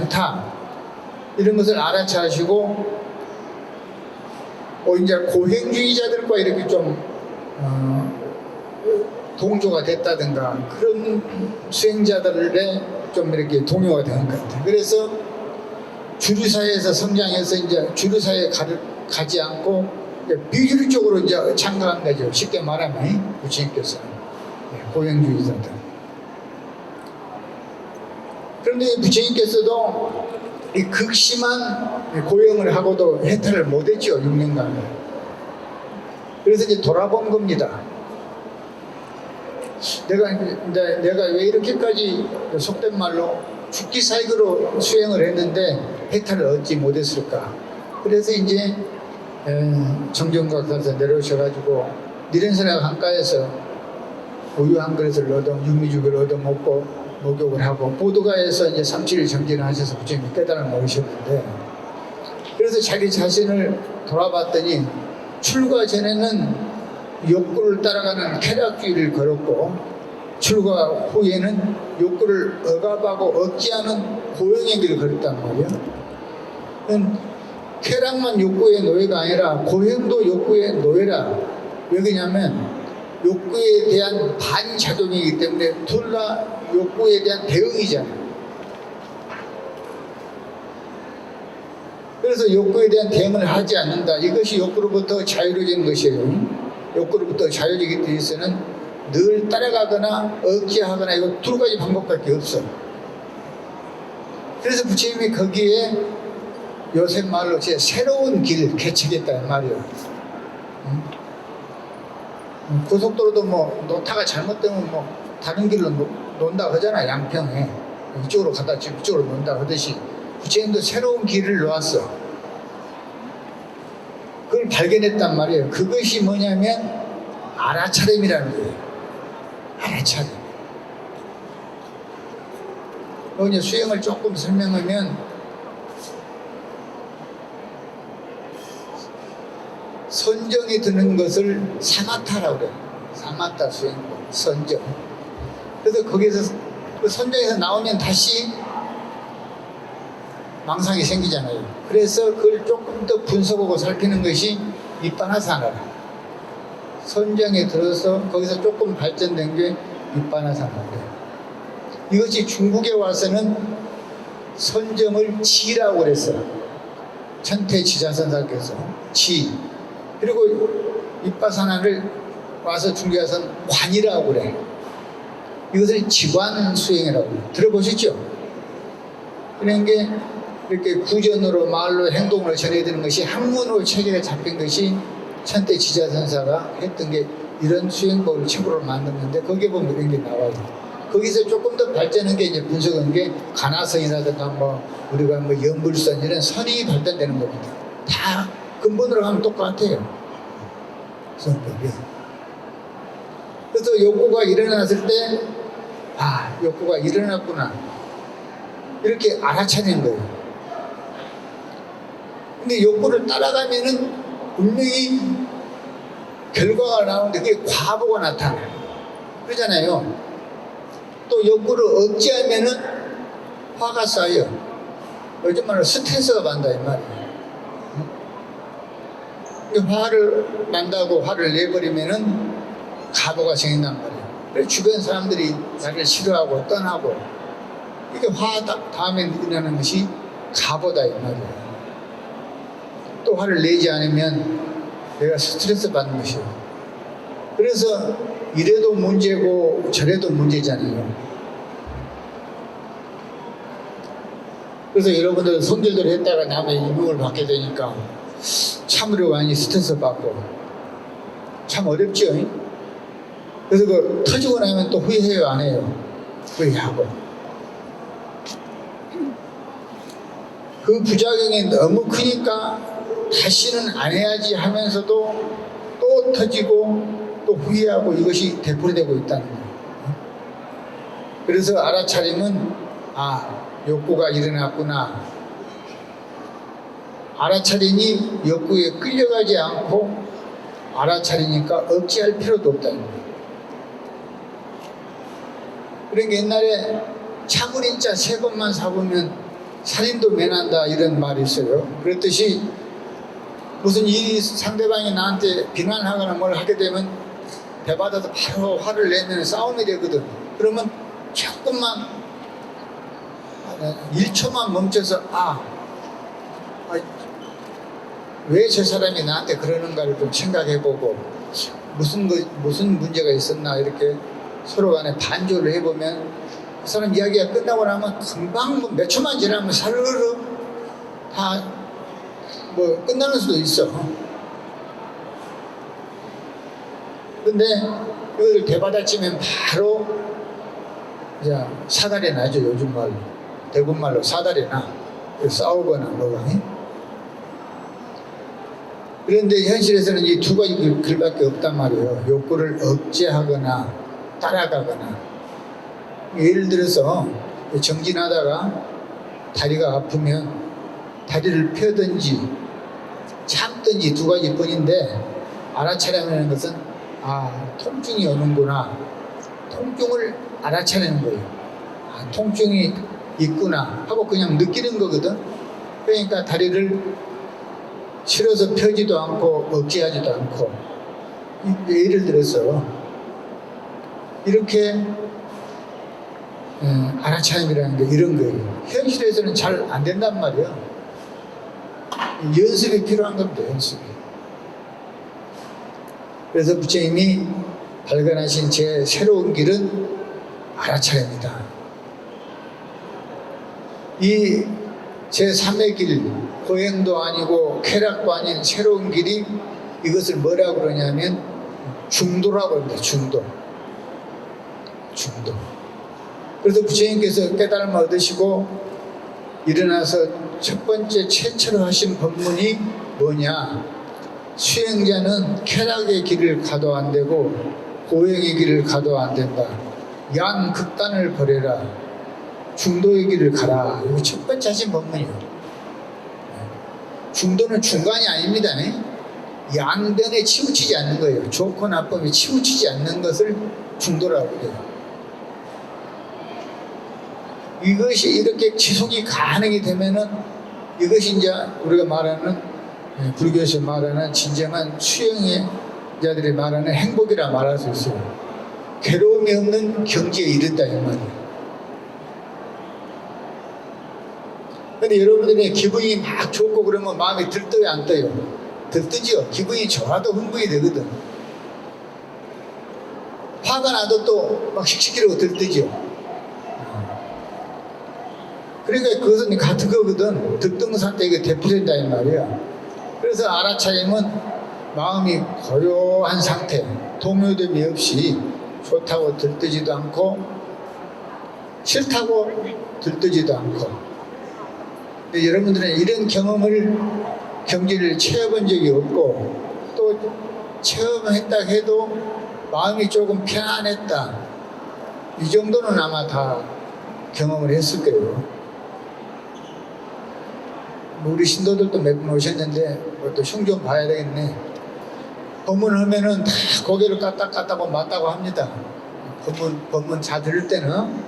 않다. 이런 것을 알아차시고 이제 고행주의자들과 이렇게 좀 동조가 됐다든가 그런 수행자들의 좀 이렇게 동요가 되는 것 같아요. 그래서 주류사회에서 성장해서 이제 주류사회에 가지 않고 비주류 쪽으로 이제 참가한 거죠. 쉽게 말하면 부처님께서는 고행주의자들. 그런데 부처님께서도 이 극심한 고행을 하고도 해탈을 못했죠. 6년간. 그래서 이제 돌아본 겁니다. 내가 왜 이렇게까지 속된 말로 죽기 살기로 수행을 했는데 해탈을 얻지 못했을까. 그래서 이제 정정각에서 내려오셔가지고 니른사랑 강가에서 우유 한 그릇을 육미죽을 얻어먹고 목욕을 하고 보드가에서 이제 3-7일 정진을 하셔서 부처님이 깨달음을 얻으셨는데, 그래서 자기 자신을 돌아봤더니 출가 전에는 욕구를 따라가는 쾌락주의를 걸었고 출가 후에는 욕구를 억압하고 억제하는 고용의 길을 걸었단 말이에요. 쾌락만 욕구의 노예가 아니라 고행도 욕구의 노예라. 왜 그러냐면 욕구에 대한 반작용이기 때문에 둘 다 욕구에 대한 대응이잖아요. 그래서 욕구에 대한 대응을 하지 않는다. 이것이 욕구로부터 자유로워지는 것이에요. 욕구로부터 자유로워지기 위해서는 늘 따라가거나 억제하거나 이거 두 가지 방법밖에 없어. 그래서 부처님이 거기에 요새 말로 제 새로운 길 개척했다 말이에요. 고속도로도 뭐 노타가 잘못되면 뭐 다른 길로 논다 하잖아. 양평에 이쪽으로 가다 이쪽으로 논다 하듯이 부처님도 새로운 길을 놓았어. 그걸 발견했단 말이에요. 그것이 뭐냐면 알아차림이라는 거예요. 알아차림. 이제 수행을 조금 설명하면 선정이 드는 것을 사마타라고 그래요. 사마타 수행법, 선정. 그래서 거기서 그 선정에서 나오면 다시 망상이 생기잖아요. 그래서 그걸 조금 더 분석하고 살피는 것이 밑바나사나라. 선정에 들어서 거기서 조금 발전된 게 밑바나사나래요. 이것이 중국에 와서는 선정을 지라고 그랬어요. 천태지자선사께서 지. 그리고 밑바사나를 와서 중국에 와서는 관이라고 그래. 이것을 지관 수행이라고 들어보셨죠? 그런 게 이렇게 구전으로 말로 행동으로 전해야 되는 것이 한문으로 체계가 잡힌 것이 천태지자선사가 했던 게 이런 수행법을 책으로 만들었는데 거기에 보면 이런 게 나와요. 거기서 조금 더 발전한 게 이제 분석한 게 가나선이라든가 뭐 우리가 뭐 연불선 이런 선이 발전되는 겁니다. 다 근본으로 가면 똑같아요. 선법이. 그래서 욕구가 일어났을 때 욕구가 일어났구나 이렇게 알아차리는 거예요. 근데 욕구를 따라가면은 분명히 결과가 나오는데 그게 과보가 나타나요. 그러잖아요. 또 욕구를 억제하면은 화가 쌓여. 요즘 말로 스트레스가 받는다 이 말이에요. 화를 난다고 화를 내버리면은 가보가 생긴단 말이에요. 그래서 주변 사람들이 나를 싫어하고 떠나고 이게 화 다음에 일어나는 것이 가보다 이 말이에요. 또 화를 내지 않으면 내가 스트레스 받는 것이에요. 그래서 이래도 문제고 저래도 문제잖아요. 그래서 여러분들 성질대로 했다가 남의 임용을 받게 되니까 참으려 많이 스트레스 받고 참 어렵죠. 그래서 그 터지고 나면 또 후회해요 안 해요? 후회하고 그 부작용이 너무 크니까 다시는 안 해야지 하면서도 또 터지고 또 후회하고 이것이 되풀이되고 있다는 거예요. 그래서 알아차림은 욕구가 일어났구나. 알아차리니 욕구에 끌려가지 않고 알아차리니까 억제할 필요도 없다는 거예요. 그러니까 옛날에 차물인자 3번만 사보면 살인도 면한다 이런 말이 있어요. 그렇듯이 무슨 일이 상대방이 나한테 비난하거나 뭘 하게 되면 대받아서 바로 화를 내면 싸움이 되거든. 그러면 조금만 1초만 멈춰서 왜 저 사람이 나한테 그러는가를 좀 생각해보고 무슨 문제가 있었나 이렇게 서로 간에 반조를 해보면 그 사람 이야기가 끝나고 나면 금방 몇 초만 지나면 사르르 다 끝나는 수도 있어. 근데 그걸 대받아치면 바로 이제 사달이 나죠. 요즘 말로 대군 말로 사달이 나. 싸우거나 뭐가. 그런데 현실에서는 이 두 가지 글밖에 없단 말이에요. 욕구를 억제하거나 따라가거나. 예를 들어서 정진하다가 다리가 아프면 다리를 펴든지 참든지 두 가지 뿐인데 알아차리는 것은 통증이 오는구나. 통증을 알아차리는 거예요. 통증이 있구나 하고 그냥 느끼는 거거든. 그러니까 다리를 싫어서 펴지도 않고 억제하지도 않고. 예를 들어서 이렇게 알아차림이라는 게 이런 거예요. 현실에서는 잘 안 된단 말이에요. 연습이 필요한 겁니다. 연습이. 그래서 부처님이 발견하신 제 새로운 길은 알아차림이다. 이 제3의 길, 고행도 아니고 쾌락도 아닌 새로운 길이 이것을 뭐라고 그러냐면 중도라고 합니다. 중도. 그래서 부처님께서 깨달음을 얻으시고 일어나서 첫 번째 최초로 하신 법문이 뭐냐? 수행자는 쾌락의 길을 가도 안 되고 고행의 길을 가도 안 된다. 양 극단을 버려라. 중도의 길을 가라. 이거 첫 번째 하신 법문이에요. 중도는 중간이 아닙니다. 양변에 치우치지 않는 거예요. 좋고 나쁨에 치우치지 않는 것을 중도라고 해요. 이것이 이렇게 지속이 가능이 되면은 이것이 이제 우리가 말하는 불교에서 말하는 진정한 수행자들이 말하는 행복이라 말할 수 있어요. 괴로움이 없는 경지에 이른다 이 말이에요. 근데 여러분들이 기분이 막 좋고 그러면 마음이 들떠요 안 떠요? 들뜨지요. 기분이 좋아도 흥분이 되거든. 화가 나도 또 막 씩씩이라고 들뜨지요. 그러니까 그것은 같은 거거든. 득등산때 이게 대표된다 이 말이야. 그래서 알아차림은 마음이 고요한 상태, 동요됨이 없이 좋다고 들뜨지도 않고 싫다고 들뜨지도 않고. 근데 여러분들은 이런 경지를 채워본 적이 없고 또 체험했다 해도 마음이 조금 편안했다. 이 정도는 아마 다 경험을 했을 거예요. 우리 신도들도 몇 분 오셨는데 또 흉 좀 봐야 되겠네. 법문하면은 다 고개를 까딱까딱하고 맞다고 합니다. 법문 다 들을 때는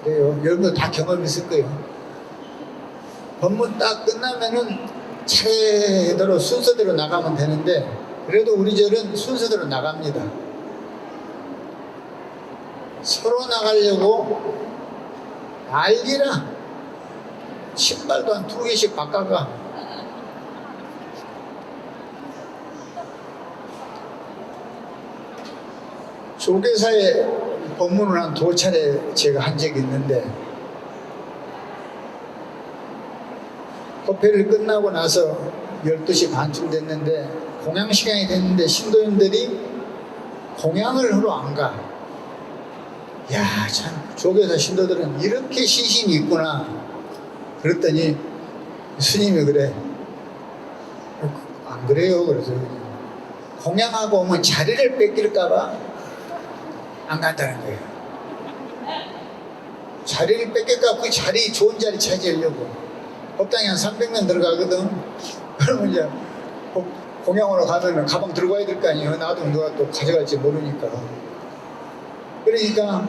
그래요. 여러분도 다 경험이 있을 거예요. 법문 딱 끝나면은 차례대로 순서대로 나가면 되는데 그래도 우리 절은 순서대로 나갑니다. 서로 나가려고 난리나. 신발도 한 2개씩 바꿔가. 조계사에 법문을 한 2차례 제가 한 적이 있는데 법회를 끝나고 나서 12시 반쯤 됐는데 공양 시간이 됐는데 신도님들이 공양을 하러 안 가. 야, 참 조계사 신도들은 이렇게 신심이 있구나. 그랬더니 스님이 그래. 안 그래요. 그래서 공양하고 오면 자리를 뺏길까봐 안 간다는 거예요. 자리를 뺏길까 그 자리 좋은 자리 차지하려고. 법당에 한 300명 들어가거든. 그러면 이제 공양으로 가면 가방 들고 와야 될 거 아니에요. 나도 누가 또 가져갈지 모르니까. 그러니까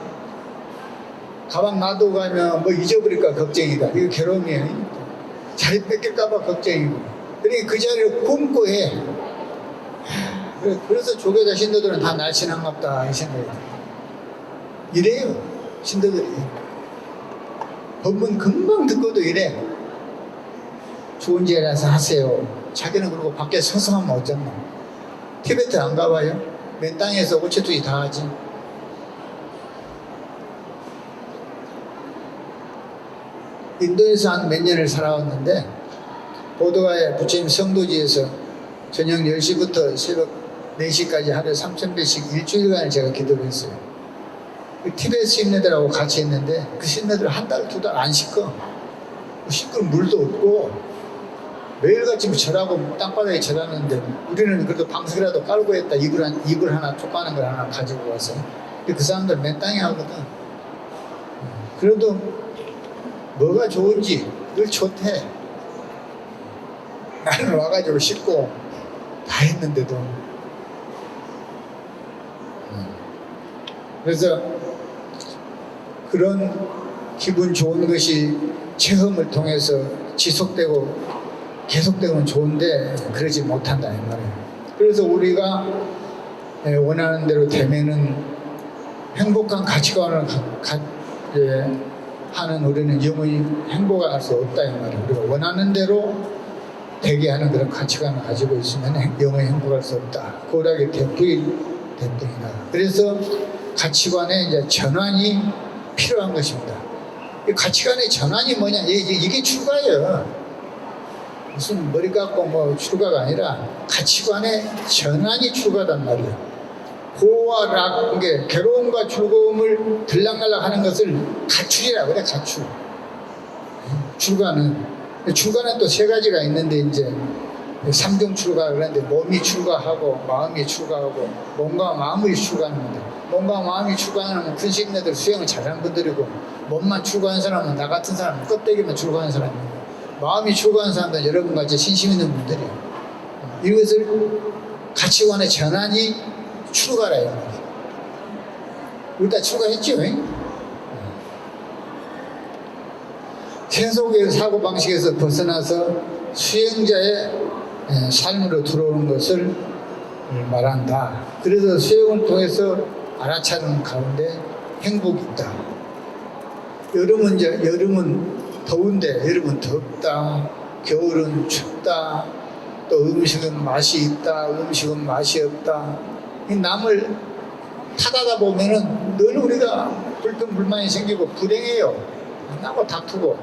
가방 놔두고 가면 뭐 잊어버릴까 걱정이다. 이거 괴로움이에요. 자리 뺏길까봐 걱정이고. 그러니까 그 자리를 굶고 해. 그래서 조교자 신도들은 다 날씬한갑다 이 생각이 들어요. 이래요 신도들이. 법문 금방 듣고도 이래. 좋은 자리에서 하세요. 자기는 그러고 밖에 서서 하면 어쩌나. 티베트 안 가봐요? 맨 땅에서 오체투이 다 하지. 인도에서 한 몇 년을 살아왔는데 보드가의 부처님 성도지에서 저녁 10시부터 새벽 4시까지 하루에 3,000배씩 일주일간을 제가 기도를 했어요. 그 티베트 신녀들하고 같이 했는데 그 신녀들 한 달, 두 달 안 씻고 씻고 물도 없고 매일같이 절하고 땅바닥에 절하는데 우리는 그래도 방석이라도 깔고 했다. 이불 하나 톡하는 걸 하나 가지고 와서. 근데 그 사람들 맨 땅에 하거든. 그래도 뭐가 좋은지 늘 좋대. 나는 와가지고 씻고 다 했는데도. 그래서 그런 기분 좋은 것이 체험을 통해서 지속되고 계속되면 좋은데 그러지 못한다 이 말이에요. 그래서 우리가 원하는 대로 되면은 행복한 가치관을 하는 우리는 영원히 행복할 수 없다 이 말이에요. 우리가 원하는 대로 되게 하는 그런 가치관을 가지고 있으면 영원히 행복할 수 없다. 고락의 대부이다. 그래서 가치관의 이제 전환이 필요한 것입니다. 이 가치관의 전환이 뭐냐? 이게 출가예요. 무슨 머리 깎고 뭐 출가가 아니라 가치관의 전환이 출가단 말이에요. 고와 락, 게 괴로움과 즐거움을 들락날락 하는 것을 가출이라고 그래, 가출. 출가는 또 세 가지가 있는데 이제 삼종 출가 그런데 몸이 출가하고 마음이 출가하고 몸과 마음이 출가하는 건데 몸과 마음이 출가하는 큰 신녀들 수행을 잘하는 분들이고 몸만 출가한 사람은 나 같은 사람은 껍데기만 출가한 사람이고 마음이 출가한 사람들은 여러분같이 신심 있는 분들이에요. 이것을 가치관의 전환이 출가라 이 말이에요. 우리 다 출가했죠? 세속의 사고방식에서 벗어나서 수행자의 삶으로 들어오는 것을 말한다. 그래서 수행을 통해서 알아차리는 가운데 행복이 있다. 여름은 더운데 여름은 덥다. 겨울은 춥다. 또 음식은 맛이 있다. 음식은 맛이 없다. 이 남을 타다다 보면은 늘 우리가 불평불만이 생기고 불행해요. 나하고 다투고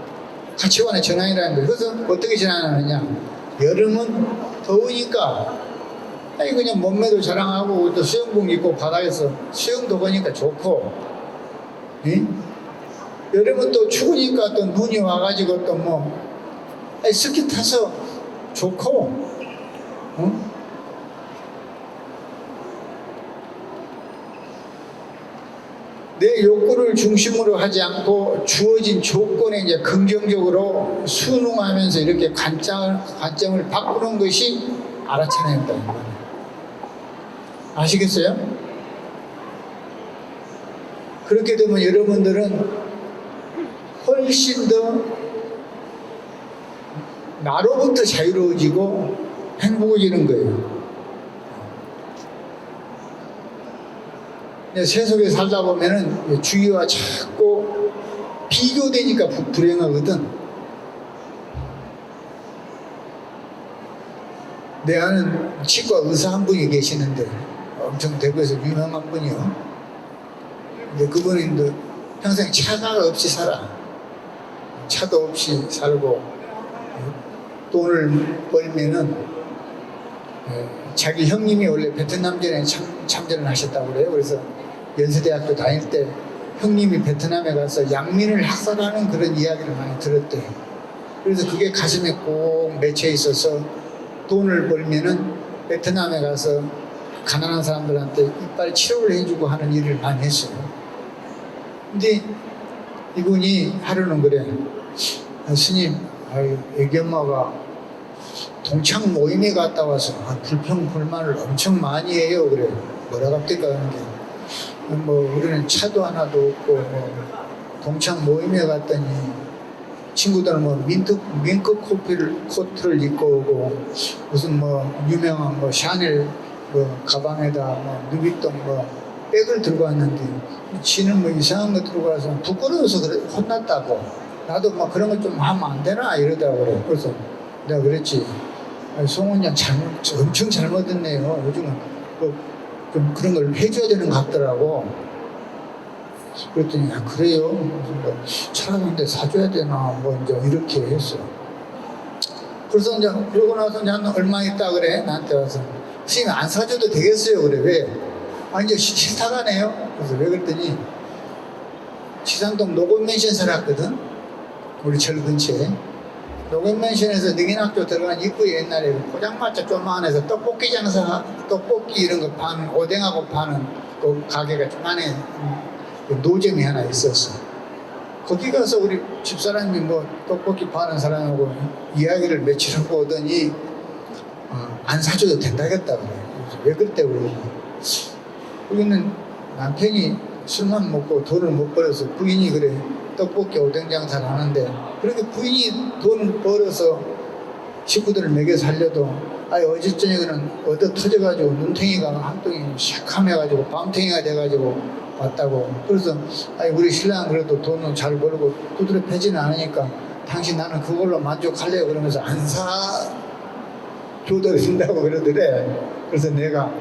가치관의 전환이라는 거예요. 그래서 어떻게 전환하느냐? 여름은 더우니까 아니 그냥 몸매도 자랑하고 또 수영복 입고 바다에서 수영도 보니까 좋고, 여름은 또 추우니까 또 눈이 와가지고 또 뭐 스키 타서 좋고, 내 욕구를 중심으로 하지 않고 주어진 조건에 이제 긍정적으로 순응하면서 이렇게 관점을 바꾸는 것이 알아차린다. 아시겠어요? 그렇게 되면 여러분들은 훨씬 더 나로부터 자유로워지고 행복해지는 거예요. 세속에 살다 보면은 주위와 자꾸 비교되니까 불행하거든. 내 아는 치과 의사 한 분이 계시는데 엄청 대구에서 유명한 분이요. 근데 그분이 평생 차가 없이 살아. 차도 없이 살고 돈을 벌면은 자기 형님이 원래 베트남전에 참전을 하셨다고 그래요. 그래서 연세대학교 다닐 때 형님이 베트남에 가서 양민을 학살하는 그런 이야기를 많이 들었대요. 그래서 그게 가슴에 꼭 맺혀 있어서 돈을 벌면은 베트남에 가서 가난한 사람들한테 이빨 치료를 해주고 하는 일을 많이 했어요. 근데 이분이 하루는 그래. 스님, 애기 엄마가 동창 모임에 갔다 와서 불평불만을 엄청 많이 해요. 그래. 뭐라 갑니까? 하는 게. 우리는 차도 하나도 없고, 동창 모임에 갔더니 친구들은 뭐 민크 코트를 입고 오고 무슨 뭐 유명한 뭐 샤넬 뭐 가방에다 뭐 누비똥 뭐 백을 들고 왔는데 지는 뭐 이상한 거 들고 와서 부끄러워서 그래 혼났다고. 나도 막 그런 거 좀 하면 안 되나 이러다고 그래. 그래서 내가 그랬지. 송원장 엄청 잘못했네요. 요즘은 좀 그런 걸 해줘야 되는 것 같더라고. 그랬더니 그래요? 뭐 차라리 근데 사줘야 되나 뭐 이제 이렇게 했어. 그래서 이제 그러고 나서 이제 한 얼마 있다 그래 나한테 와서 선생님 안 사줘도 되겠어요. 그래. 왜? 이제 싫다가 네요. 그래서 왜 그랬더니 지산동 노건맨션 살았거든. 우리 절 근처에. 노건맨션에서 능인학교 들어간 입구에 옛날에 포장마차 조그만해서 떡볶이 장사, 떡볶이 이런 거 파는, 오뎅하고 파는 그 가게가 좀 안에 노점이 하나 있었어. 거기 가서 우리 집사람이 뭐 떡볶이 파는 사람하고 이야기를 며칠 하고 오더니 안 사줘도 된다겠다 그래. 왜 그랬대 그러고. 거기는 남편이 술만 먹고 돈을 못 벌어서 부인이 그래 떡볶이 오뎅 장사를 하는데 그렇게 부인이 돈 벌어서 식구들을 먹여 살려도 어제 저녁에는 얻어 터져가지고 눈탱이가 한 통이 샥함해가지고 밤탱이가 돼가지고 왔다고. 그래서 우리 신랑은 그래도 돈은 잘 벌고 두드려 패지는 않으니까 당신 나는 그걸로 만족할래요 그러면서 안 사줘도 된다고 그러더래. 그래서 내가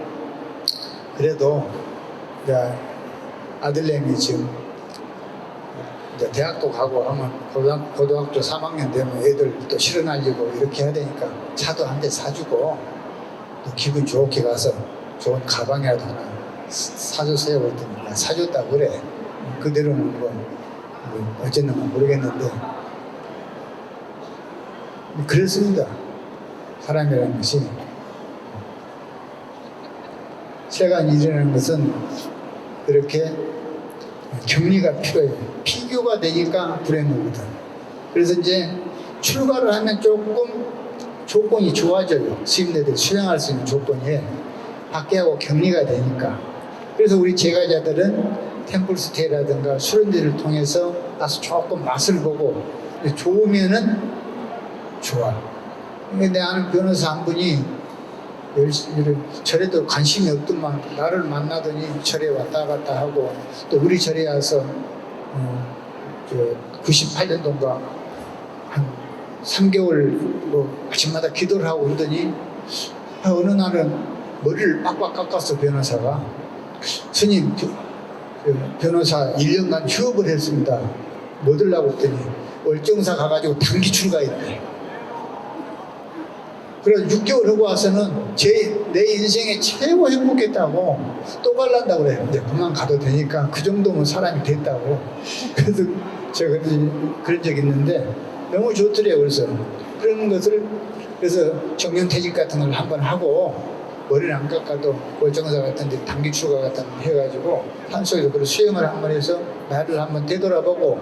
그래도 이제 아들내미 지금 이제 대학도 가고 하면 고등학교 3학년 되면 애들 또 실어 날리고 이렇게 해야 되니까 차도 한 대 사주고 또 기분 좋게 가서 좋은 가방이라도 하나 사줬어요. 그랬더니 사줬다고 그래. 그대로는 뭐 어쨌는가 모르겠는데 그렇습니다. 사람이라는 것이 세간 일이라는 것은 그렇게 격리가 필요해요. 피규어가 되니까 불행하거든. 그래서 이제 출가를 하면 조금 조건이 좋아져요. 스님네들이 수행할 수 있는 조건이 밖에하고 격리가 되니까. 그래서 우리 제가자들은 템플스테이라든가 수련들을 통해서 가서 조금 맛을 보고 좋으면은 좋아. 근데 내 아는 변호사 한 분이 절에도 관심이 없더만 나를 만나더니 절에 왔다 갔다 하고 또 우리 절에 와서 98년도인가 한 3개월 뭐 아침마다 기도를 하고 그러더니 어느 날은 머리를 빡빡 깎았어. 변호사가. 스님 변호사 1년간 휴업을 했습니다. 뭐 들라고 했더니 월정사 가가지고 단기 출가했대. 그래서 6개월 하고 와서는 내 인생에 최고 행복했다고 또 갈란다고 그래요. 이제 그만 가도 되니까 그 정도면 사람이 됐다고. 그래서 제가 그런 적이 있는데 너무 좋더래요. 그래서 그런 것을 그래서 정년퇴직 같은 걸 한번 하고 머리를 안 깎아도 월정사 같은 데 단기 출가 같은 데 해가지고 산속에서 그런 수행을 한번 해서 나를 한번 되돌아보고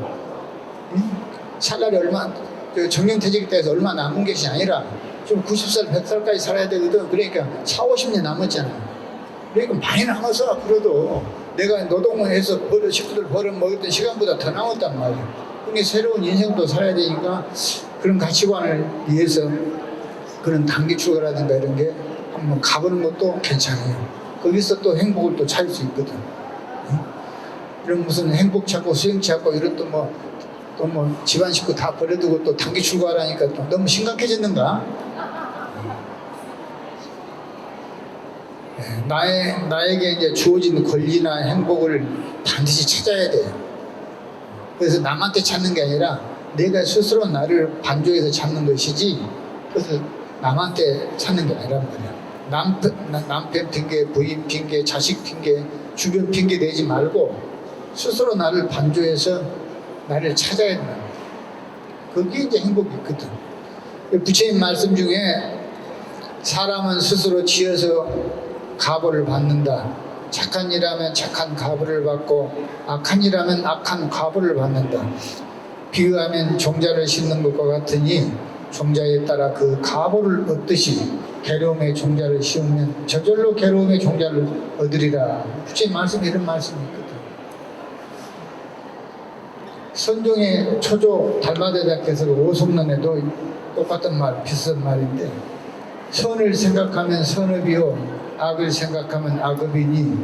살날이 얼마 정년퇴직 때에서 얼마 남은 것이 아니라 좀 90살, 100살까지 살아야 되거든. 그러니까 4, 50년 남았잖아. 그러니까 많이 남아서 앞으로도 내가 노동을 해서 식구들 벌어먹었던 시간보다 더 남았단 말이야. 그러니까 새로운 인생도 살아야 되니까 그런 가치관을 위해서 그런 단기 출가라든가 이런 게 한번 가보는 것도 괜찮아요. 거기서 또 행복을 또 찾을 수 있거든. 이런 무슨 행복 찾고 수행 찾고 이런 또 뭐 집안 식구 다 버려두고 또 단기 출가하라니까 또 너무 심각해졌는가? 나에게 이제 주어진 권리나 행복을 반드시 찾아야 돼요. 그래서 남한테 찾는 게 아니라 내가 스스로 나를 반조해서 찾는 것이지, 그래서 남한테 찾는 게 아니란 말이야. 남편 핑계, 부인 핑계, 자식 핑계, 주변 핑계 내지 말고 스스로 나를 반조해서 나를 찾아야 된다. 그게 이제 행복이 있거든. 부처님 말씀 중에 사람은 스스로 지어서 가보를 받는다. 착한 일하면 착한 가보를 받고 악한 일하면 악한 가보를 받는다. 비유하면 종자를 심는 것과 같으니 종자에 따라 그 가보를 얻듯이 괴로움의 종자를 심으면 저절로 괴로움의 종자를 얻으리라. 부처님 말씀에 이런 말씀이 있거든. 선종의 초조 달마대작께서 오송론에도 똑같은 말, 비슷한 말인데, 선을 생각하면 선업이요 악을 생각하면 악업이니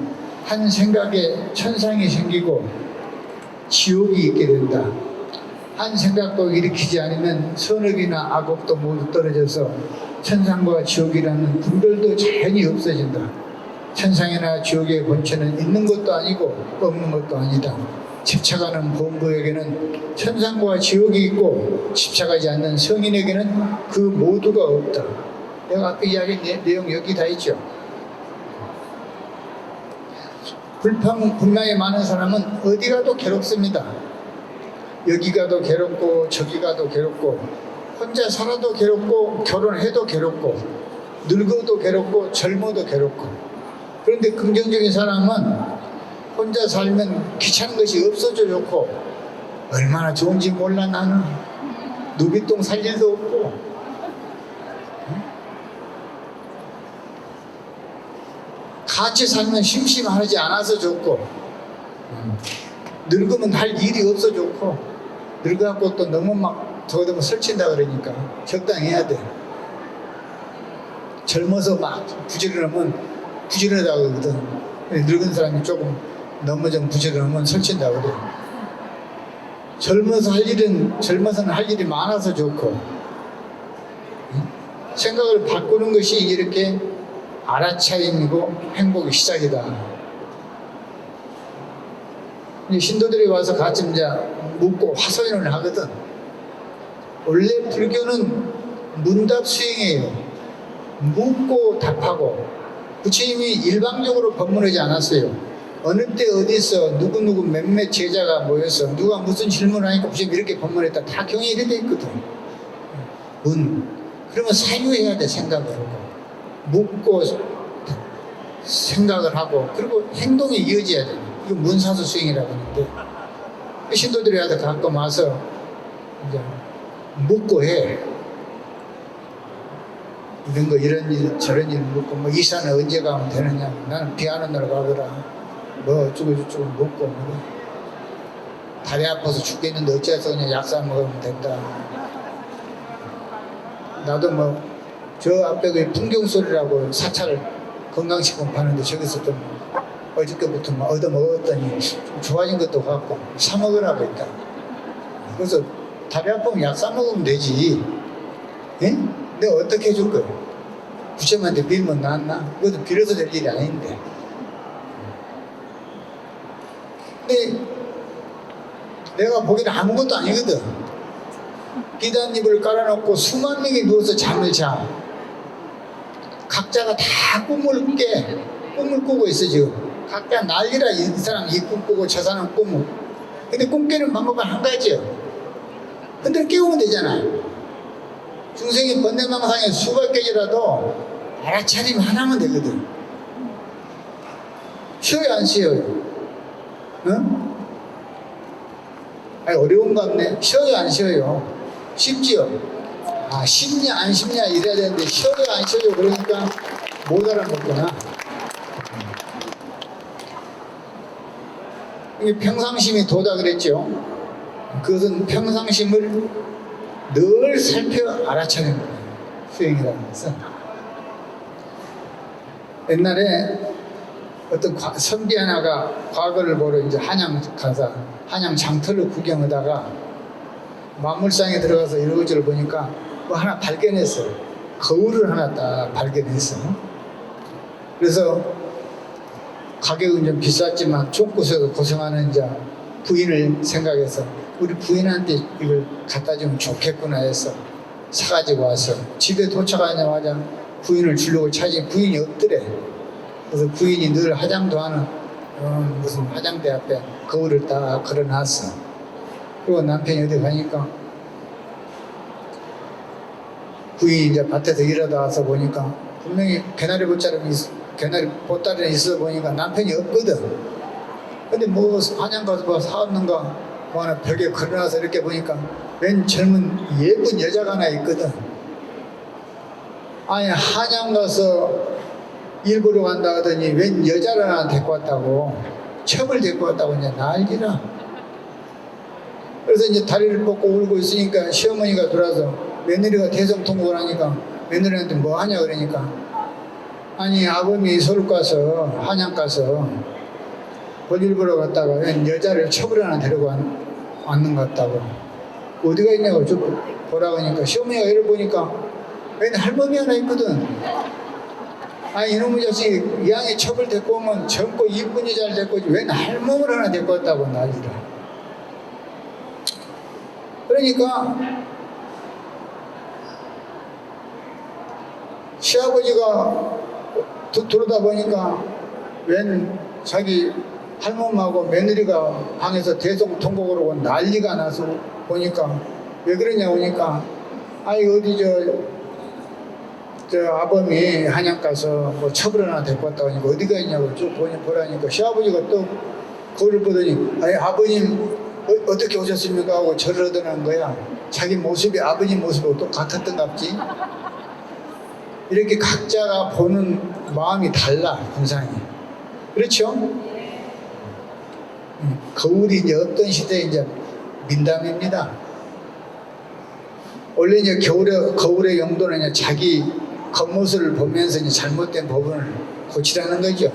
한 생각에 천상이 생기고 지옥이 있게 된다. 한 생각도 일으키지 않으면 선업이나 악업도 모두 떨어져서 천상과 지옥이라는 분별도 자연히 없어진다. 천상이나 지옥의 본체는 있는 것도 아니고 없는 것도 아니다. 집착하는 범부에게는 천상과 지옥이 있고 집착하지 않는 성인에게는 그 모두가 없다. 내가 아까 이야기한 내용 여기 다 있죠. 불평이 많은 사람은 어디 가도 괴롭습니다. 여기 가도 괴롭고 저기 가도 괴롭고 혼자 살아도 괴롭고 결혼해도 괴롭고 늙어도 괴롭고 젊어도 괴롭고. 그런데 긍정적인 사람은 혼자 살면 귀찮은 것이 없어져 좋고 얼마나 좋은지 몰라 나는. 누비똥 살 일도 없고 같이 살면 심심하지 않아서 좋고 늙으면 할 일이 없어 좋고 늙어갖고 또 너무 막 저거도 설친다 그러니까 적당히 해야 돼. 젊어서 막 부지런하면 부지런하다고 그러거든. 늙은 사람이 조금 너무 좀 부지런하면 설친다고 그래. 젊어서는 할 일이 많아서 좋고 생각을 바꾸는 것이 이렇게 알아차림이고 행복의 시작이다. 신도들이 와서 같이 이제 묻고 화소연을 하거든. 원래 불교는 문답 수행이에요. 묻고 답하고. 부처님이 일방적으로 법문하지 않았어요. 어느 때 어디서 누구누구 몇몇 제자가 모여서 누가 무슨 질문을 하니까 부처님 이렇게 법문했다. 다 경에 이렇게 돼 있거든. 그러면 사유해야 돼. 생각을 하고 묻고 생각을 하고 그리고 행동이 이어져야 돼. 이거 문사수 수행이라고 하는데 신도들이 와서 가끔 와서 이제 묻고 해. 이런 거 이런 일 저런 일 묻고 뭐 이사는 언제 가면 되느냐. 나는 비하는 날 가거라. 뭐 어쩌고저쩌고 묻고 뭐 다리 아파서 죽겠는데 어째서 그냥 약사 먹으면 된다. 나도 뭐 저 앞에 그 풍경소리라고 사찰을 건강식품 파는데 저기서 좀 어저께부터 막 얻어먹었더니 좀 좋아진 것도 같고 사 먹으라고 했다. 그래서 다리 아프면 약 사 먹으면 되지. 예? 내가 어떻게 해줄 거야? 부처님한테 빌면 낫나? 그것도 빌어서 될 일이 아닌데. 근데 내가 보기에는 아무것도 아니거든. 비단잎을 깔아놓고 수만 명이 누워서 잠을 자. 각자가 다 꿈을 꾸고 있어 지금. 각자 난리라. 이 사람 이 꿈 꾸고 저 사람 꿈을. 근데 꿈 깨는 방법은 한 가지요. 흔들 깨우면 되잖아. 중생이 번뇌망상에 수백 개지라도 알아차림 하나면 되거든. 쉬어요 안 쉬어요? 응? 아니 어려운가 없네. 쉬어요 안 쉬어요? 쉽지요? 아 쉽냐 안 쉽냐 이래야 되는데 쉬어요 안 쉬어요 그러니까 못 알아먹구나. 이게 평상심이 도다 그랬죠. 그것은 평상심을 늘 살펴 알아차리는 거예요. 수행이라는 것은. 옛날에 어떤 선비 하나가 과거를 보러 이제 한양 가서 한양 장터를 구경하다가 만물상에 들어가서 이러저러 보니까 뭐 하나 발견했어요. 거울을 하나 딱 발견했어. 그래서 가격은 좀 비쌌지만 좁고서 고생하는 이제 부인을 생각해서 우리 부인한테 이걸 갖다 주면 좋겠구나 해서 사가지고 와서 집에 도착하자마자 부인을 주려고 찾으니 부인이 없더래. 그래서 부인이 늘 화장도 하는 무슨 화장대 앞에 거울을 딱 걸어놨어. 그리고 남편이 어디 가니까 부인이 이제 밭에서 일하다 와서 보니까 분명히 개나리 보따리는 있어 보니까 남편이 없거든. 근데 뭐 한양 가서 뭐 사왔는가 뭐 하나 벽에 걸어놔서 이렇게 보니까 웬 젊은 예쁜 여자가 하나 있거든. 아니 한양 가서 일 보러 간다 하더니 웬 여자를 하나 데리고 왔다고 첩을 데리고 왔다고 이제 난리라. 그래서 이제 다리를 뻗고 울고 있으니까 시어머니가 들어와서 며느리가 대성통곡을 하니까 며느리한테 뭐 하냐 그러니까 아니 아범이 서울 가서 한양 가서 볼일 보러 갔다가 웬 여자를 첩을 하나 데리고 왔는 것 같다고 어디가 있냐고 좀 보라고 하니까 시어머니가 이를 보니까 웬 할머니 하나 있거든. 아니 이놈의 자식이 이왕에 첩을 데리고 오면 젊고 이쁜 여자를 데리고 오지 웬 할멈을 하나 데리고 왔다고 난리라. 그러니까 시아버지가 들어다 보니까 웬 자기 할멈하고 며느리가 방에서 대성통곡을 하고 난리가 나서 보니까 왜 그러냐 보니까 아이 어디 저 아범이 한양 가서 뭐 첩을 하나 데리고 왔다고 하니까 어디가 있냐고 쭉 보라니까 시아버지가 또 거울을 보더니 아니 아버님 어떻게 오셨습니까 하고 절을 얻어낸 거야. 자기 모습이 아버님 모습하고 또 같았던 갑지. 이렇게 각자가 보는 마음이 달라 군상이. 그렇죠? 거울이 이제 어떤 시대에 이제 민담입니다. 원래 이제 거울의 용도는 이제 자기 겉모습을 보면서 이제 잘못된 부분을 고치라는 거죠.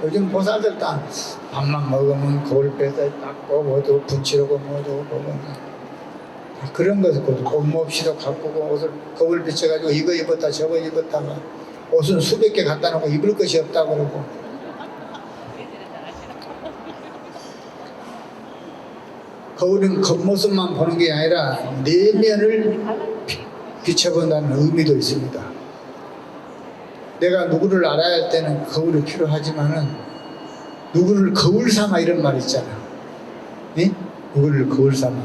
요즘 보살들 다 밥만 먹으면 거울 빼서 닦고 뭐도 분칠하고 뭐도 그런 것을 옷 몹시도 가꾸고 옷을 거울 비춰가지고 이거 입었다 저거 입었다가 옷은 수백 개 갖다 놓고 입을 것이 없다고 그러고 거울은 겉모습만 보는 게 아니라 내면을 비춰본다는 의미도 있습니다. 내가 누구를 알아야 할 때는 거울이 필요하지만은 누구를 거울 삼아 이런 말 있잖아. 네? 누구를 거울 삼아.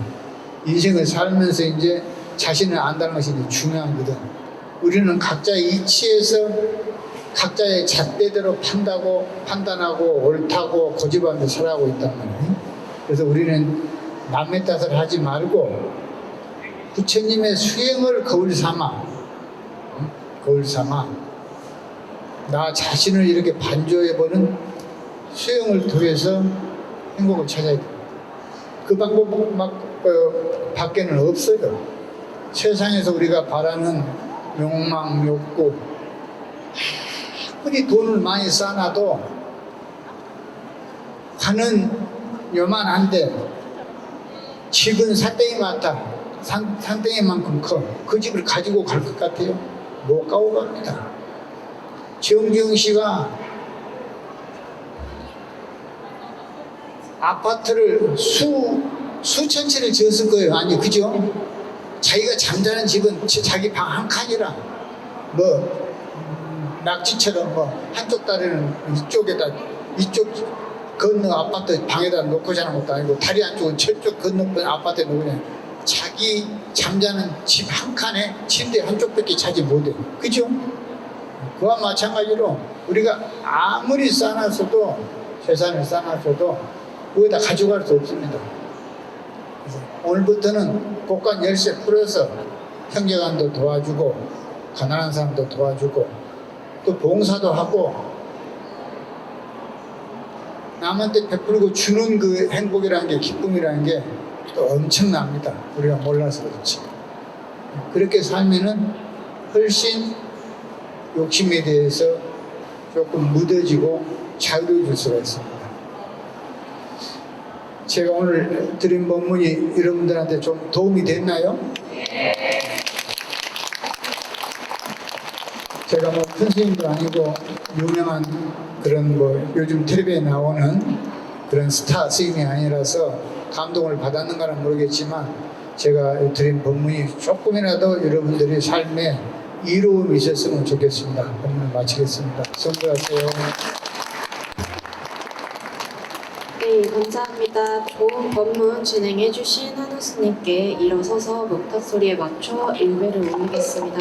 인생을 살면서 이제 자신을 안다는 것이 이제 중요하거든. 우리는 각자의 이치에서 각자의 잣대대로 판단하고 옳다고 고집하며 살아가고 있단 말이에요. 그래서 우리는 남의 탓을 하지 말고 부처님의 수행을 거울 삼아 나 자신을 이렇게 반조해보는 수행을 통해서 행복을 찾아야 돼. 그 방법 밖에는 없어요. 세상에서 우리가 바라는 욕망, 욕구 아무리 돈을 많이 쌓아놔도 관은 요만한데 집은 산땡이만큼 커. 그 집을 가지고 갈 것 같아요? 못 가고 갑니다. 정지영 씨가 아파트를 수천 채를 지었을 거예요. 아니 그죠? 자기가 잠자는 집은 자기 방 한 칸이라 낙지처럼 한쪽 다리는 이쪽 건너 아파트 방에다 놓고 자는 것도 아니고 다리 한쪽은 저쪽 건너 아파트에 놓고 그냥 자기 잠자는 집 한 칸에 침대 한쪽밖에 자지 못해. 그죠? 그와 마찬가지로 우리가 아무리 쌓아놨어도 재산을 쌓아놨어도 그거다 가져갈 수 없습니다. 그래서 오늘부터는 곳간 열쇠 풀어서 형제간도 도와주고 가난한 사람도 도와주고 또 봉사도 하고 남한테 베풀고 주는 그 행복이라는 게 기쁨이라는 게 또 엄청납니다. 우리가 몰라서 그렇지. 그렇게 살면은 훨씬 욕심에 대해서 조금 무뎌지고 자유로워질 수가 있습니다. 제가 오늘 드린 법문이 여러분들한테 좀 도움이 됐나요? 제가 큰 스님도 아니고 유명한 그런 요즘 텔레비에 나오는 그런 스타 스님이 아니라서 감동을 받았는가는 모르겠지만 제가 드린 법문이 조금이라도 여러분들의 삶에 이로움이 있었으면 좋겠습니다. 법문을 마치겠습니다. 성불하세요. 네, 감사합니다. 좋은 법문 진행해 주신 한우 스님께 일어서서 목탁 소리에 맞춰 일배를 올리겠습니다.